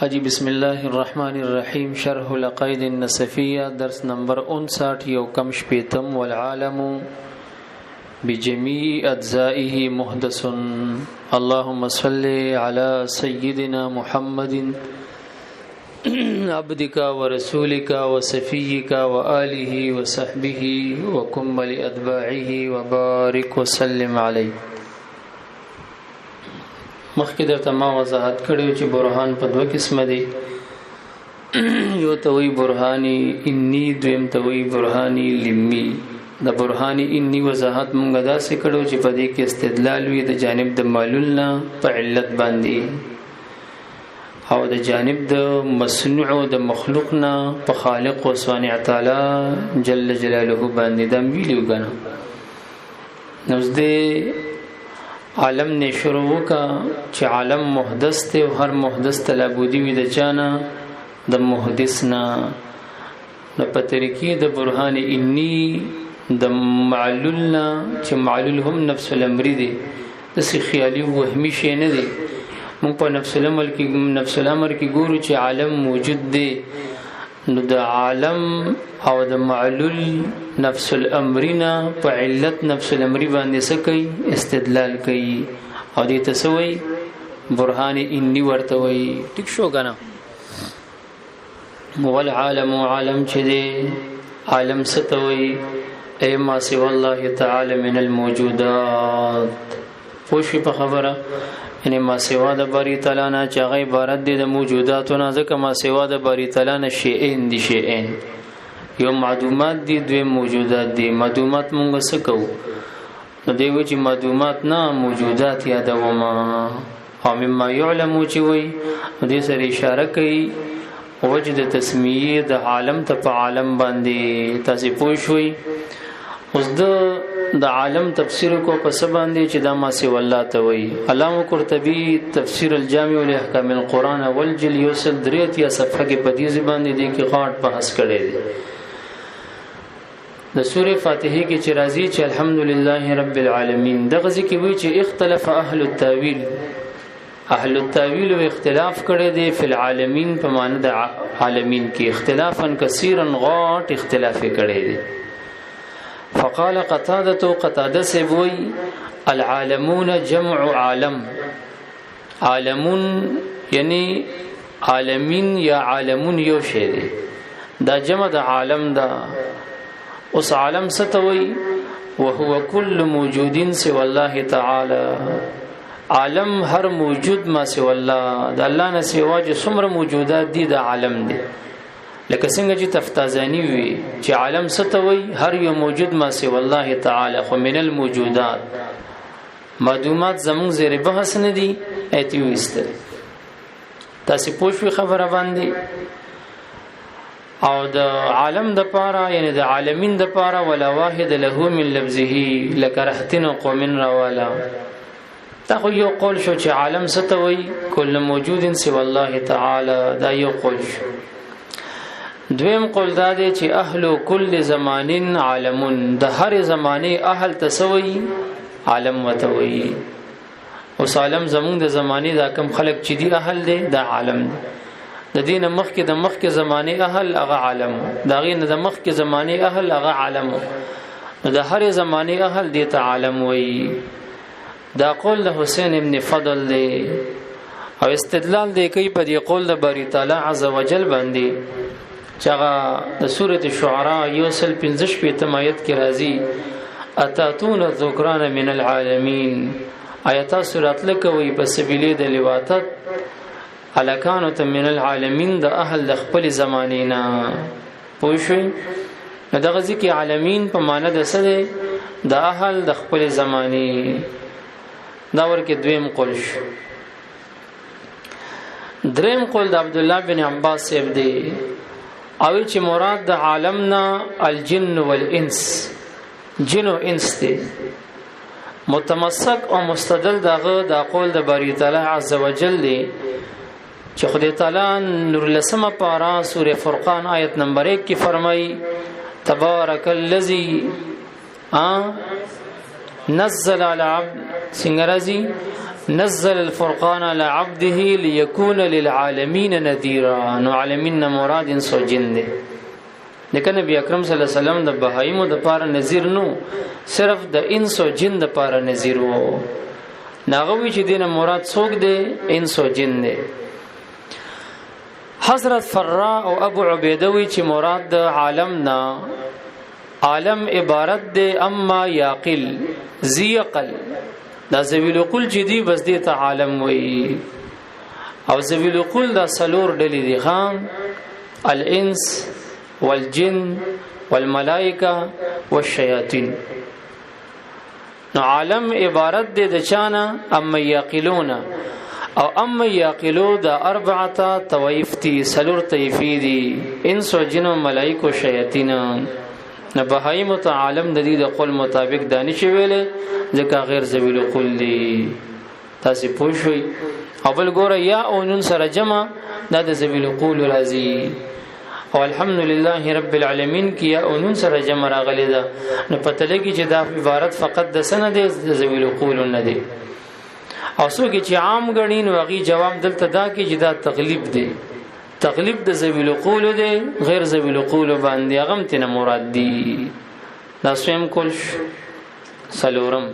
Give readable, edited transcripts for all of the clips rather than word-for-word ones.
حجی بسم الله الرحمن الرحیم شرح العقائد النسفیہ درس نمبر 59 یو کم شپیتم والعالم بجميع أجزائه محدث اللهم صل على سيدنا محمد عبدك ورسولك وصفيك وآله وصحبه وكمل أتباعه وبارك وسلم عليه. مخکې درته ما وضاحت کړی چې برهان په دوه قسمه دي، یو ته وایي برهاني انی، دویم ته وایي برهاني لمی. د برهاني انی وضاحت مونږ داسې کړو چې په دې کې استدلال وي د جانب د معلول نه په علت باندې او د جانب د مصنوع د مخلوق نه په خالق او صانع تعالی جل جلاله باندې د ویلو غنه. نو دې عالم نے شروع کا چې عالم محدث ته او هر محدث تلابودی وي د چانه د محدثنا نو په طریقې د برهان انی د معلولنا چې معلول هم نفس الامر دي، د سی خیالي وهمي شي نه دي. موږ په نفس الامر کې ګورو چې عالم موجود دی، نو د عالم او د معلول نفس الامرنا په علت نفس الامر باندې سکی استدلال کوي او دې تسوي برهان انی ورته وي. ټیک شو کنه. مول عالم عالم چې دی عالم ستوي اي ما سوى الله تعالى من الموجودات. پوښي په خبره یعنی ما سوا د باری تعالی نه چې هغه عبارت دي د موجوداتو نه، ځکه ما سوا د باری تعالی نه شیئین دي، شیئین یو معدومات دي، دوی موجودات دي. معدومات مونږ څه کوو؟ نو دی وی چې معدومات نه موجودات یادوما او مما يعلم چې وی دې سره اشاره کوي وجد تسمیه د عالم ته په عالم باندې. تاسو پوه شئ اوس د عالم تفسیر کو په سباندې چې دا ما سي والله ته وی. علامه قرطبي تفسیر الجامع لاحکام القرآن والجل یوسل دریت یا صفحه کې په دې زبان دي کې غاټ بحث کړي دي. د سوره فاتحه کې چې راځي چې الحمدلله رب العالمین دغه ځکه وی چې اختلاف اهل التاویل، اهل التاویل و اختلاف کړي دي فی العالمین په معنی د عالمین کې اختلافا کثیرا غاټ اختلاف کړي دي. فقال قتاده سبوي العالمون جمع عالم. عالمون یعنی عالمین یا عالمون یو شی دی، دا جمع د عالم دا. اوس عالم ستوي وهو كل موجود سوى الله تعالی. عالم هر موجود ما سوى الله، د الله نه سوا چې څومره موجودات دي د عالم دي. لکه څنګه چې تفتازانی وی چې عالم ستوي هر یو موجود ما سوى الله تعالی خو من الموجودات. معدومات زمون زیر بحث نه دي ایتیو استر. تاسو پوښوي خبره باندې او د عالم د پاره یعنی د عالمین د پاره ولا واحد له من لفظه لکرهتن قوم روالا. تا خو یو قول شو چې عالم ستوي کل موجود سوى الله تعالی، دا یو قول شو. دویم قول دا دی چې اهل کل زمانین عالمون، د هر زمانه اهل تسوي عالم وتوي. اوس عالم زمون د زمانه دا کم خلق چې دی اهل دی دا عالم دی. د دین مخکې د مخکې زمانه اهل هغه عالم، دا غي نه د مخکې زمانه اهل هغه عالم، د هر زمانه اهل دی ته عالم وي. دا قول د حسین ابن فضل دی او استدلال دی کوي په دې قول د باری تعالی عز وجل باندې چغه د سوره الشعراء یوسل 15 آیت کې راځي اتاتون الذکران من العالمین. آیات سورۃ لکوي په سبیل د لواتت الکانو ته من العالمین د اهل د خپل زمانینا. پوښوي دغه ځکه عالمین په معنی د سره د اهل د خپل زمانی. دا ورکه دویم قول شو. دریم قول د عبد الله بن عباس صاحب دی او چې مراد د عالمنا الجن والانس، جن او انس دی. متمسک او مستدل دغه د قول د باری تعالی عز وجل دی چې خدای تعالی نور لسمه پارا سوره فرقان آیت نمبر 1 کې فرمایي تبارک الذی نزل على عبد سنگرازی نزل الفرقان على عبده ليكون للعالمین نذیرا. نو عالمین مراد انس او جن دی. لیکن نبی اکرم صلی الله علیه وسلم د بهایمو د پاره نذیر نو، صرف د انس او جن د پاره نذیر وو. ناغوی چې دینه مراد څوک دی؟ انس او جن دی. حضرت فرا او ابو عبیده وی چې مراد د عالم نا عالم عبارت دی اما یاقل ذی عقل. دا ذوی العقول چې دی بس دی ته عالم وی. او ذوی العقول دا سلور ډلې دي خام: الانس والجن والملائکه والشیاطین. نو عالم عبارت دی د چانه اما یاقلون، او اما یاقلو دا اربعه طوائف تی سلور طیفی دی: انس و جن و ملائکه و شیاطین. نه بهایم ته عالم د دې د قول مطابق دانش ویلې ځکه غیر ذوی العقول دی. تاسو پوه شئ. او بل ګوره یا او نون سره جمع دا د ذوی العقول راځي. او الحمدلله رب العالمین کی یا او نون سره جمع راغلی دا. نو پته لګی چې دا عبارت فقط د سند د ذوی العقول نه دی. او څوک چې عام غنین واغي جواب دلته دا کې چې دا تقلیب دی. تقلیب د ذوی العقول دی، غیر ذوی العقول باندې هغه تنه مراد دی. دا سویم کول سلورم.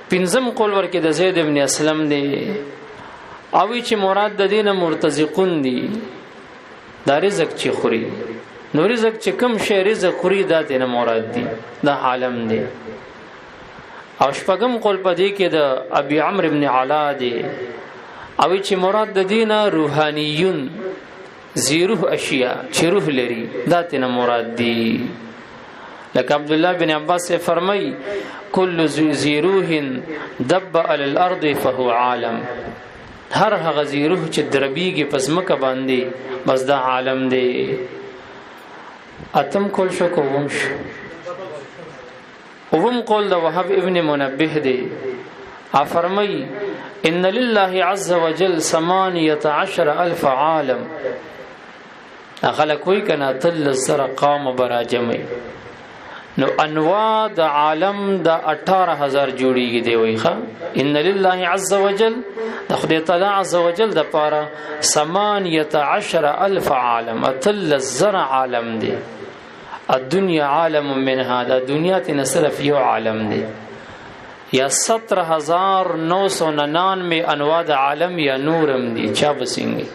پنځم قول ورکې د زید ابن اسلم دی. او چې مراد د دینه مرتزقون دی. دا رزق چې خوري، نو رزق چې کم شی رزق خوري دا دینه مراد دی. دا عالم دی. او شپږم قول پدې کې د ابي عمرو ابن علا دی. او چې مراد د دینه روحانیون زیروح اشیاء چې روح لري دا تنه مراد دی. لکه عبد الله بن عباس سے فرمای: کل زیروح دب علی الارض فهو عالم. هر هغه زیروح چې دربیږي پس مکه باندې بس دا عالم دی. اتم کول شو کوم شو. اوم قول د وهب ابن منبه دی. فرمای: ان لله عز وجل 18,000 عالم. خلق وی کنا تل سر قام براجمه. نو انواع د عالم د 18,000 جوړیږي دی وی ښا. ان لله عز وجل د خدای تعالی عز وجل د پاره 18,000 عالم. تل زر عالم دی. الدنيا عالم من هذا. دنیا ته صرف یو عالم دی. یا 17,999 انواع د عالم یا نورم دی. چا بسنګي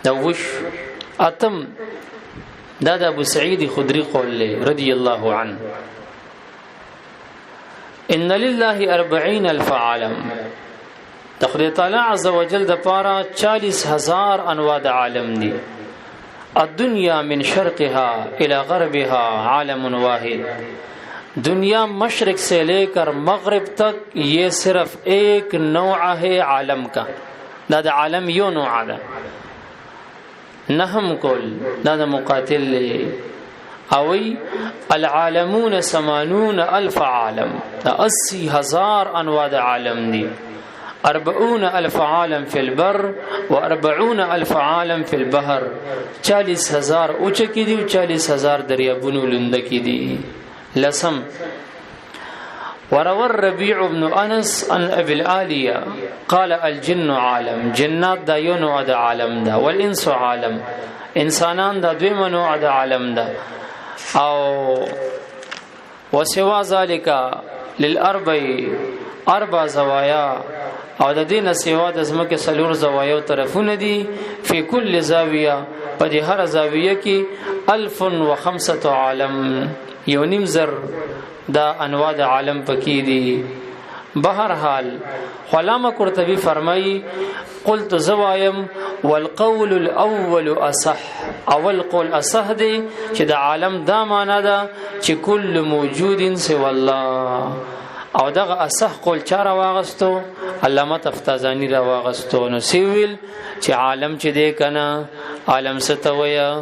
دا وش. اتم دا د ابو سعید خدری قول له رضی الله عنه: ان لله 40,000 عالم. د خدای تعالی عز وجل د پاره 40,000 انواع د عالم دی. الدنيا من شرقها الى غربها عالم واحد. دنیا مشرق سے لے کر مغرب تک یہ صرف ایک نوع ہے عالم کا. دا د عالم یو نوع ده. نهم کول دا د مقاتل له اوی العالمون 80,000 عالم. دا 80,000 انواع د عالم دی. 40,000 عالم فی البر و 40,000 عالم فی البحر. 40,000 اوچ کی دی و 40,000 دریابونو لند کی دی. لسم وروى الربيع بن انس عن ابي العاليه قال: الجن عالم. جنات دا یو نوع د عالم دا. والانس عالم. انسانان دا دوی نوع د عالم دا. او وسوا ذلك للاربع زوايا. او د دینه سیوا د زمکه سلور زوایو طرفونه دي. فی کل زاویه په دې هر زاویه کې 1,005 عالم. یو نیم زر دا انواع د عالم پکې دي. بهر حال علامه قرطبی فرمایي: قلت زوایم والقول الاول اصح. اول قول اصح دی چې د عالم دا معنا ده چې کل موجود سوى الله. او دغه اصح قول چاره واغستو علامه تفتازانی را واغستو. نو سیویل چې عالم چې دی کنه عالم ستویا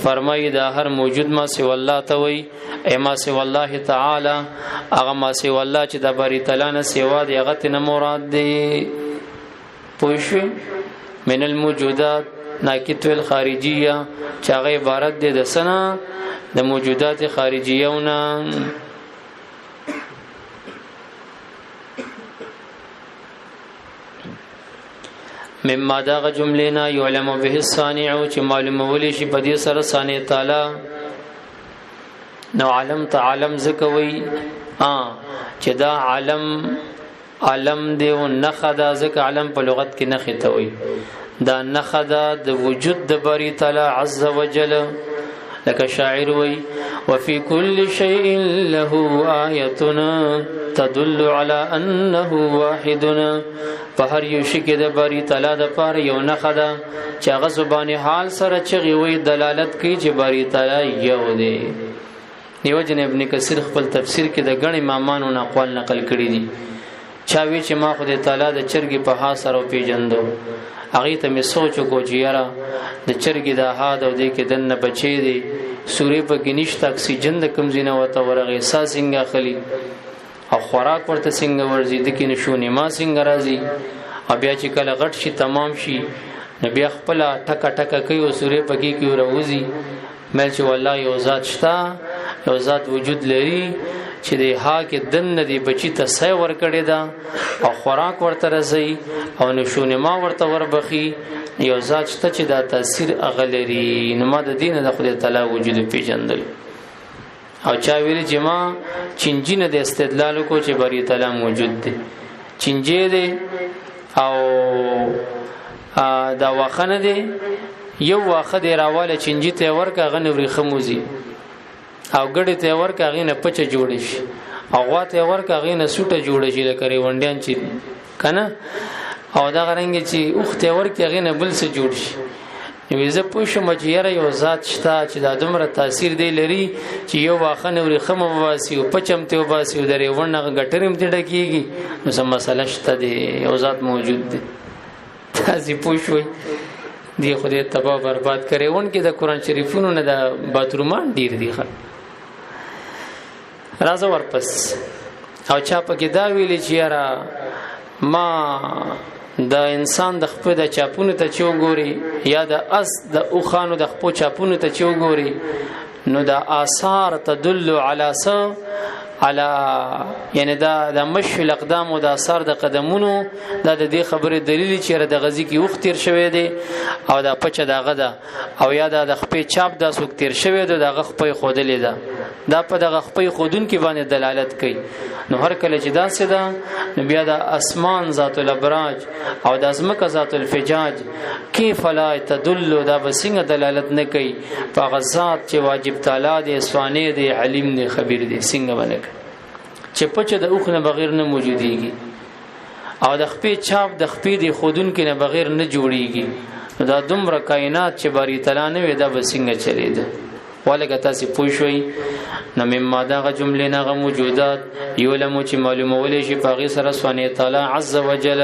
فرمایي دا هر موجود ما سی والله توي اما سی والله تعالی. هغه ما سی والله چې د باری تعالی نه سیوا دی هغه ته مراد دی. پوښ من الموجودات ناکتو الخارجیه چې هغه عبارت دی د سنا د موجودات خارجیونه. مما داغ جملینا یعلم به الصانع چې معلومولی شي په دې سره صانع تعالی نو علم تعلم زکوي چې دا علم دی او نخدا زک علم په لغت کې نخې ته وي دا نخدا د وجود د باری تعالی عز وجل لکه شاعر وي وفي كل شيء له آيتنا تدل على انه واحدنا په هر یو شي کې د باری تعالی د پاره یو نخدا چې هغه زبان حال سره چغي وي دلالت کوي چې باری تعالی یو دی نیو جن ابن کثیر خپل تفسیر کې د غنی امامانو اقوال نقل کړي دي چاوي چې ما خدای تعالی د چرګي په ها سره پیجندو هغه ته می سوچ کو چې یاره د چرګي د ها د دې کې دنه بچي دي سوري په کې نشته اکسیجن د کمزینه وته ورغه ساسنګه خلی او خوراک ورته څنګه ورزي د کې نشونه ما څنګه راځي او بیا چې کله غټ شي تمام شي نبی خپل ټکا ټکا کوي او سوري په کې وروزي مل چې والله یو ذات شتا یو ذات وجود لري چې د ها کې دن دی بچی ته سای ور کړی دا او خوراک ورته رسي او نشونه ما ورته وربخي یو ذات شته چې دا تاثیر اغلري نو ما د دین د خدای تعالی وجود پیژندل او چا ویل چې ما چنجینه د استدلال کو چې بری تعالی موجود دی چنجې دی او دا واخنه دی یو واخه دی راواله چنجې ته ورکا غنوري خموزي او ګړې ته ورکا غینه پچه جوړ شي او غواته ورکا غینه سوټه جوړ شي لکه وندیان چې کنه او دا غرنګ چې اوخته ورکا غینه بل څه جوړ شي نو زه پوښم چې یاره یو ذات شته چې دا دومره تاثیر دی لري چې یو واخنه وري خمو واسي او پچم ته واسي او درې ورنه غټرم ته ډکیږي نو سم مسله شته دی یو ذات موجود دی تاسو پوښوي دی خدای تباہ برباد کړي ون کې د قران شریفونو نه د باترومان ډیر دی خل راځه ورپس او چا پکې دا ویلي چې یاره ما د انسان د خپل د چاپونو ته چوغوري یا د اس د اوخانو د خپل چاپونو ته چوغوري نو د آثار تدل علی على یعنی دا د مشي الاقدام او د اثر د قدمونو دا د دې خبره دلیل چې د غزي کې وخت تیر شوی دی او دا پچه دغه ده او یا د خپې چاپ د سوک تیر شوی دی د خپې خودلې ده دا په دغه خپې خودون کې باندې دلالت کوي نو هر کله چې دا سده نو بیا د اسمان ذات الابراج او د ازمکه ذات الفجاج کیف لا تدل دا بسنګ دلالت نه کوي په غزاد چې واجب تعالی دی سوانه دی علیم دی خبیر دی څنګه باندې چې پچه د اوخ نه بغیر نه موجوديږي او د خپې چاپ د خپې دی خودون کې نه بغیر نه جوړيږي دا دومره کائنات چې باری تعالی نه وي دا بسنګ چلیده ولکه تاسو پوښوي نو مما دغه جملې نه موجودات یولمو چې معلومول شي په غي سره سبحانه تعالی عز وجل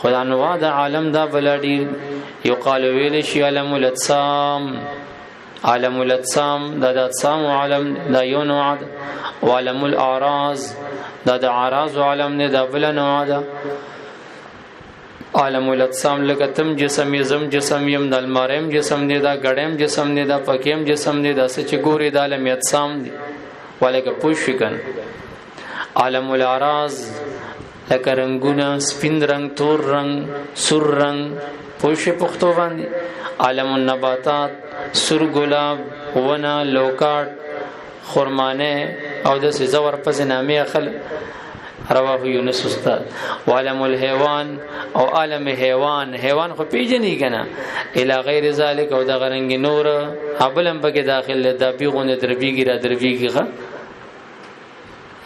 خدای نو دا عالم دا بلادي یقال ویل شي علم الاجسام عالم الاجسام دا د اجسام عالم دا یو نوع ده عالم الاعراض دا د اعراض عالم نه دا بل نوع ده عالم الاجسام لکه تم جسم یزم جسم یم د المارم جسم دی دا غړم جسم دی دا پکیم جسم دی دا سچ ګوري د عالم اجسام دی ولکه پوښکن عالم الاعراض لکه رنگونه سپین رنگ تور رنگ سور رنگ پوښ پختو باندې عالم النباتات سور ګلاب ونه لوکاټ خرمانه او د زور پس نامه خل رواه یونس استاد عالم الحيوان او عالم حیوان خو پیژنې کنه الی غیر ذلک او د غرنګ نور ابلم پکې داخل د بیغونه دربیږي را دربیږي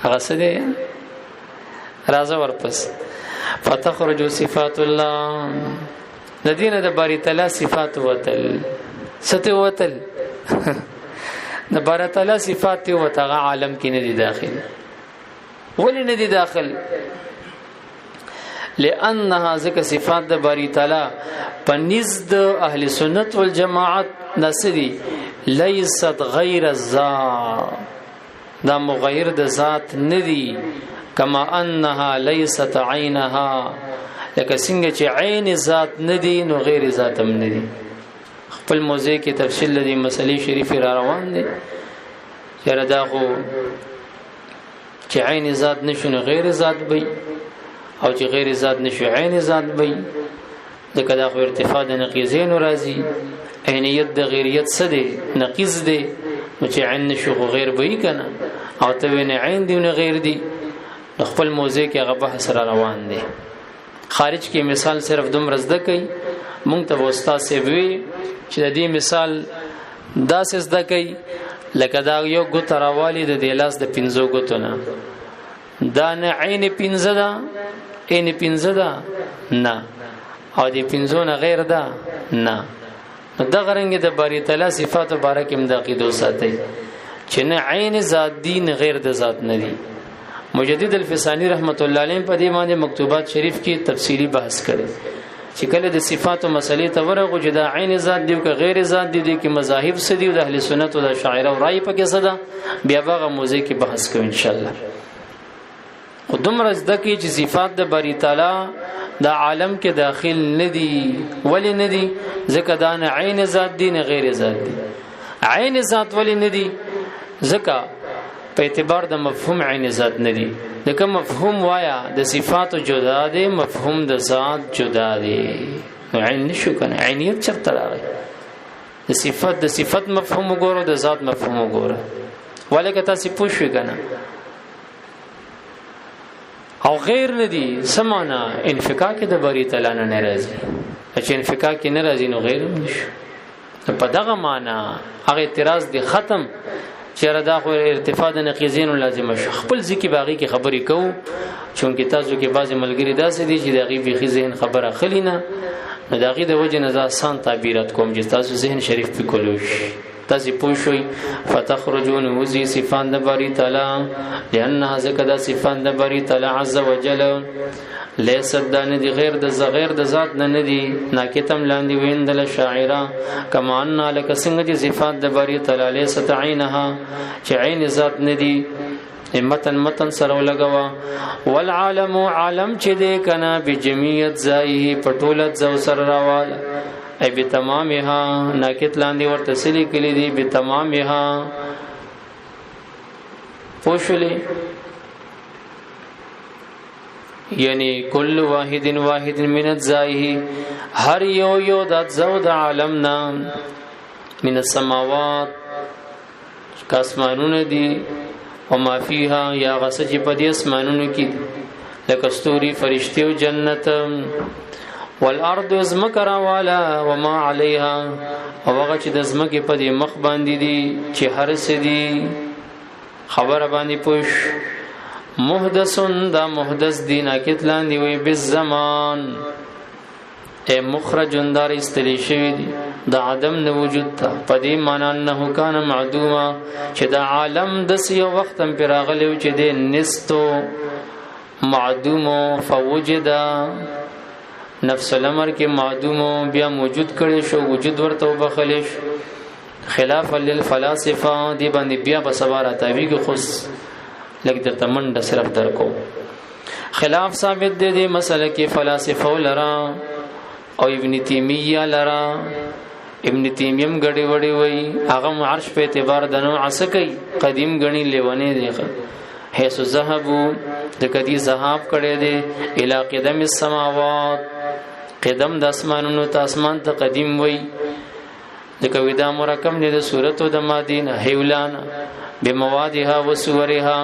هغه څه دی راځه ورپس فتخرج صفات الله د دینه د باری تعالی صفات وتل ست وتل د باری تعالی صفات وتغه عالم کې نه دي داخل ولی نه دي داخل لانها ذکر صفات د باری تعالی په نزد اهل سنت والجماعت نسدي ليست غیر الذات دا مغیر د ذات ندي کما انها ليست عینها لکه څنګه چې عین ذات ندي نو غیر ذات هم ندي خپل موضوع کې تفصیل لدی مسلې شریف را روان دي چیرې دا خو چې عین ذات نشونه غیر ذات وي او چې غیر ذات نشو عین ذات وي د کدا خو ارتفاع د نقیزین راځي عینیت د غیریت څه دی نقیز دی نو چې عین نشو غیر وي کنه او ته وینې عین دی نه غیر دی خپل موضوع کې هغه بحث را روان دی خارج کې مثال صرف دومره زده کوي مونږ ته استاد سی وی چې د دې مثال داسې زده کوي لکه دا یو ګوت راوالي د لاس د 15 ګوتونه دا نه عین 15 ده عین 15 ده نه او د 15 نه غیر ده نه دا غرنګ د باری تعالی صفات مبارک امداقی دو ساتي چې نه عین ذات دی نه غیر د ذات نه دی مجدد الفسانی رحمت الله علیه په دې باندې مکتوبات شریف کې تفصیلی بحث کړي چې کله د صفات او مسلې ته ورغو چې دا عین ذات دی او غیر ذات دی کې مذاهب سدي او د اهل سنت او د شاعر او رائے پکې صدا بیا هغه موضوع کې بحث کوو ان شاء الله خودم رزده کې چې صفات د باری تعالی د عالم کې داخل ندي ولی ندي ځکه دا نه عین ذات دی نه غیر ذات دی عین ذات ولی ندي ځکه په اعتبار د مفهوم عین ذات ندي دغه مفهوم وایا د صفات جدا دي مفهوم د ذات جدا دي عین نشو کنه عینیت چرته راغی د صفت مفهوم وګورو د ذات مفهوم وګورو ولکه تاسو پوښښ کنه او غیر ندی سمانا انفکاک د باری تعالی نه ناراضي چې انفکاک کې ناراضي نو غیر نشو په دغه معنا هغه اعتراض دی ختم چې ردا خو ارتفاع د نقیزین لازم شو خپل ځکه باغی کې خبرې کوو چونکه تاسو کې بعضی ملګری داسې دي چې دغه به ذهن خبره خلینا نو دغه د وجه نه آسان تعبیرات کوم چې تاسو ذهن شریف په کولوش تاسو پوښوي فتخرجون وزي صفات د باری تعالی لانها ذکر صفات د باری تعالی عز وجل ليس دان دي غیر د ذات نه ندي ناکتم لاندې ویندل شاعرا کما ان لک څنګه دي صفات د باری تعالی ليس عینها چې عین ذات ندي متن سره لګوا والعالم عالم چې دې کنا بجمعیت زایه پټولت زو سره راوال ای بتمامها ناکت لاندې ورته سلی کلی دی بتمامها پوښلې یعنی کل واحد من الزایه هر یو د زود عالمنا من السماوات کاسمانونه دي او ما فيها یا غسج په دې اسمانونو کې لکه ستوري فرشتي او جنت والارض ازمکرا والا وما عليها او هغه چې د ازمکه په دې مخ باندې دي چې هر څه دي خبر باندې پوښ محدثن دا محدث دي ناکت لاندې وي بالزمان اے مخرجن دار استلی شوی دي د عدم نه وجود ته په دې معنی انه کان معدوما چې د عالم د یو وخت هم پیراغلی چې د نستو معدوم فوجد نفس الامر کې معدوم بیا موجود کړي شو وجود ورته وبخلیش خلاف للفلاسفه دی باندې بیا په سوار اتاوی کې خص لګ درته منډه صرف درکو خلاف ثابت دی د مسله کې فلاسفه لرا او ابن تیمیه لرا ابن تیمیم غړي وړي وای هغه عرش په اعتبار د نوع اسکی قدیم غنی لیونه دی حيث ذهبوا د کدي ذهاب کړي دي الی قدم السماوات قدم د اسمانونو ته اسمان ته قدیم وای د کویدا مرکم نه د صورتو د مادین حیولان بموادها وصورها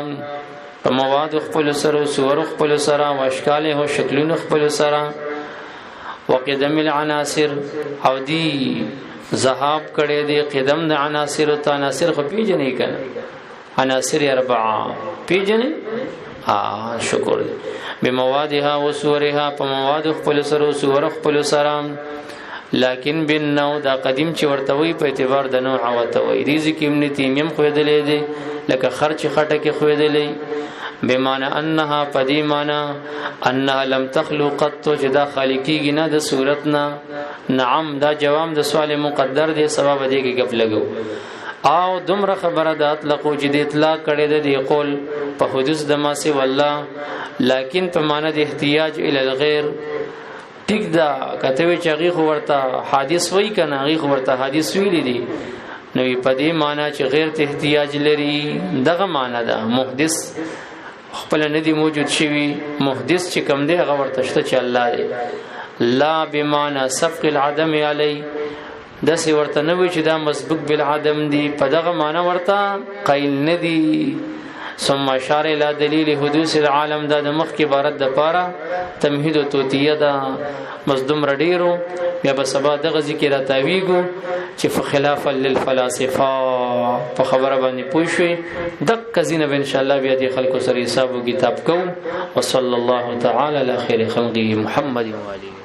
په مواد خپل سره صور خپل سره او اشکال او شکلونه خپل سره وقدم العناصر او دی ذهاب کړي دي قدم د عناصر او تناصر خو پیژنې کنه عناصر اربعه پیژنې شکر بموادها وصورها په مواد خپل سره او صور خپل سره لیکن بنو دا قدیم چې ورته وي په اعتبار د نوع او توي رزق ابن تیمیم خو دلې دي لکه خرچ خټه کې خو دلې بمعنى انها قدیمانا انها لم تخلق قط جدا خالقی نه د صورتنا نعم دا جواب د سوال مقدر دی سبب دی کې غف لګو او دومره خبره د اطلقو چې د اطلاق کړي د قول په حدوث د ما سي والله لیکن په معنی د احتیاج ال الغیر ټیک دا کته وی چې غي ورته حادث وای کنه غي ورته حادث ویل دي نو په دې معنی چې غیر ته احتیاج لري دغه معنی ده محدث خپل ندی موجود شوی محدث چې کم دی هغه ورته شته چې الله دی لا بمعنى سبق العدم علی داسې ورته نه وي چې دا مسبوق بالعدم دی په دغه معنی ورته قیل ندی ثم اشار الى دلیل حدوث العالم دا د مخ کې عبارت د پاره تمهید او توتیه دا مصدوم رډیرو بیا به سبا دغه ذکر راتاویګو چې خلافا للفلاسفه په خبره باندې پوښوي دک کزینه ان شاء الله بیا د خلکو سره حساب او کتاب کوم وصلی الله تعالی علی خیر خلقه محمد و علیه